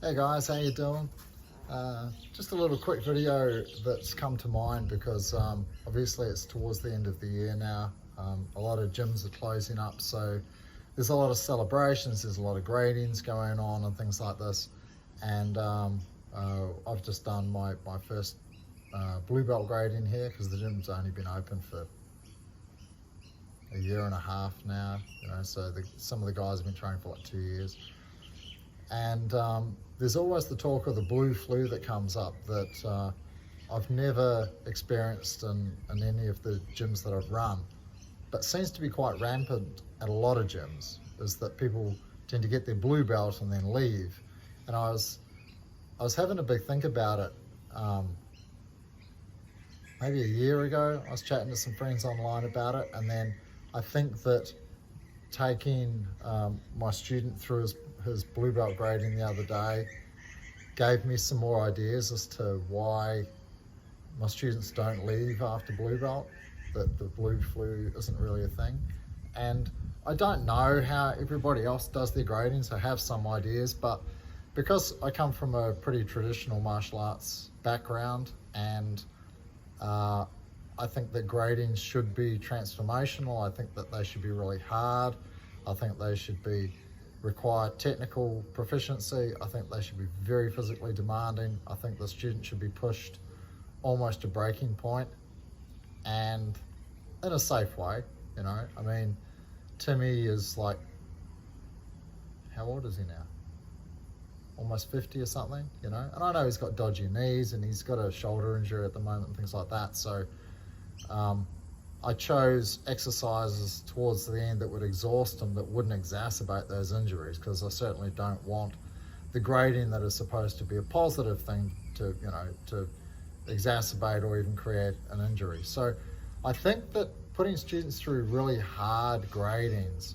Hey guys, how you doing? Just a little quick video that's come to mind because obviously it's towards the end of the year now. A lot of gyms are closing up, so there's a lot of celebrations, there's a lot of gradings going on and things like this. And I've just done my first blue belt grading here because the gym's only been open for a year and a half now, so some of the guys have been training for like 2 years. And there's always the talk of the blue flu that comes up that I've never experienced in any of the gyms that I've run, but seems to be quite rampant at a lot of gyms, is that people tend to get their blue belt and then leave. And I was having a big think about it. Maybe a year ago, I was chatting to some friends online about it, and then I think that taking my student through his blue belt grading the other day gave me some more ideas as to why my students don't leave after blue belt, that the blue flu isn't really a thing. And I don't know how everybody else does their grading, so I have some ideas, but because I come from a pretty traditional martial arts background, and I think that grading should be transformational. I think that they should be really hard. I think they should require technical proficiency. I think they should be very physically demanding. I think the student should be pushed almost to breaking point, and in a safe way, I mean, Timmy is like, how old is he now? Almost 50 or something, and I know he's got dodgy knees and he's got a shoulder injury at the moment and things like that. So I chose exercises towards the end that would exhaust him, that wouldn't exacerbate those injuries, because I certainly don't want the grading that is supposed to be a positive thing to exacerbate or even create an injury. So I think that putting students through really hard gradings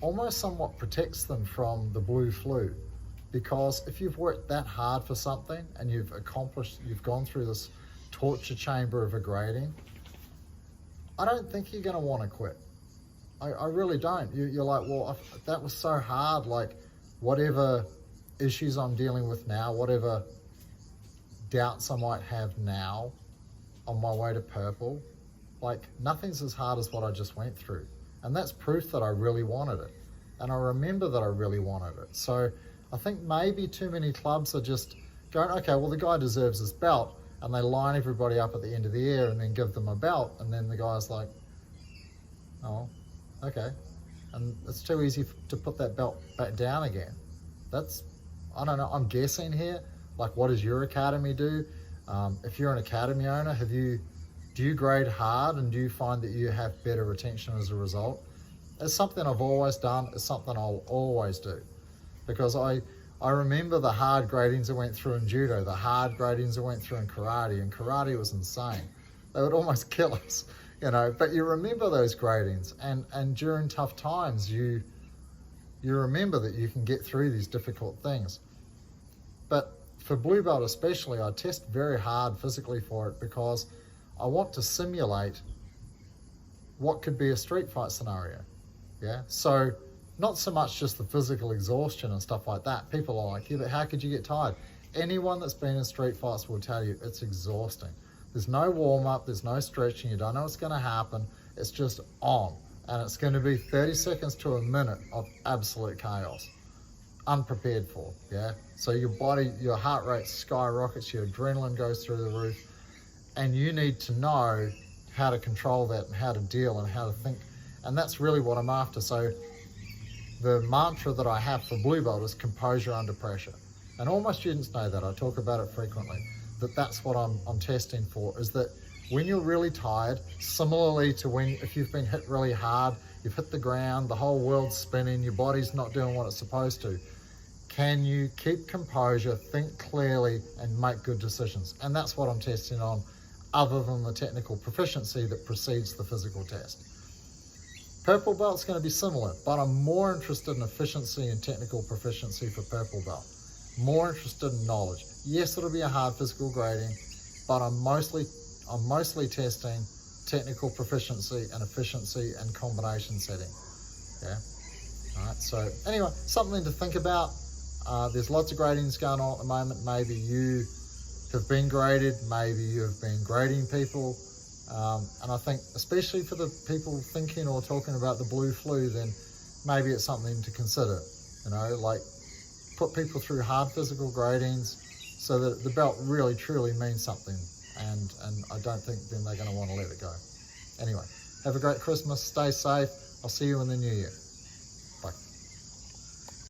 almost somewhat protects them from the blue flu, because if you've worked that hard for something and you've gone through this torture chamber of a grading, I don't think you're going to want to quit. I really don't. You're like, well, that was so hard, like whatever issues I'm dealing with now, whatever doubts I might have now on my way to purple, like nothing's as hard as what I just went through. And that's proof that I really wanted it. And I remember that I really wanted it. So I think maybe too many clubs are just going, okay, well, the guy deserves his belt, and they line everybody up at the end of the year and then give them a belt, and then the guy's like, oh, okay. And it's too easy to put that belt back down again. I don't know, I'm guessing here, like what does your academy do? If you're an academy owner, do you grade hard, and do you find that you have better retention as a result? It's something I've always done, it's something I'll always do, because I remember the hard gradings I went through in judo, the hard gradings I went through in karate, and karate was insane. They would almost kill us, but you remember those gradings, and during tough times, you remember that you can get through these difficult things. But for blue belt especially, I test very hard physically for it, because I want to simulate what could be a street fight scenario. Yeah, so not so much just the physical exhaustion and stuff like that. People are like, yeah, but how could you get tired? Anyone that's been in street fights will tell you it's exhausting. There's no warm up, there's no stretching, you don't know what's going to happen. It's just on, and it's going to be 30 seconds to a minute of absolute chaos, unprepared for. Yeah, so your body, your heart rate skyrockets, your adrenaline goes through the roof, and you need to know how to control that and how to deal and how to think. And that's really what I'm after. So the mantra that I have for blue belt is composure under pressure. And all my students know that. I talk about it frequently, that's what I'm testing for, is that when you're really tired, similarly to if you've been hit really hard, you've hit the ground, the whole world's spinning, your body's not doing what it's supposed to, can you keep composure, think clearly, and make good decisions? And that's what I'm testing on, other than the technical proficiency that precedes the physical test. Purple belt's going to be similar, but I'm more interested in efficiency and technical proficiency for purple belt. More interested in knowledge. Yes, it'll be a hard physical grading, but I'm mostly testing technical proficiency and efficiency and combination setting. Yeah. All right. So anyway, something to think about. There's lots of gradings going on at the moment. Maybe you have been graded, maybe you have been grading people. And I think especially for the people thinking or talking about the blue flu, then maybe it's something to consider, you know, like put people through hard physical gradings so that the belt really truly means something. And I don't think then they're going to want to let it go. Anyway, have a great Christmas, stay safe. I'll see you in the new year.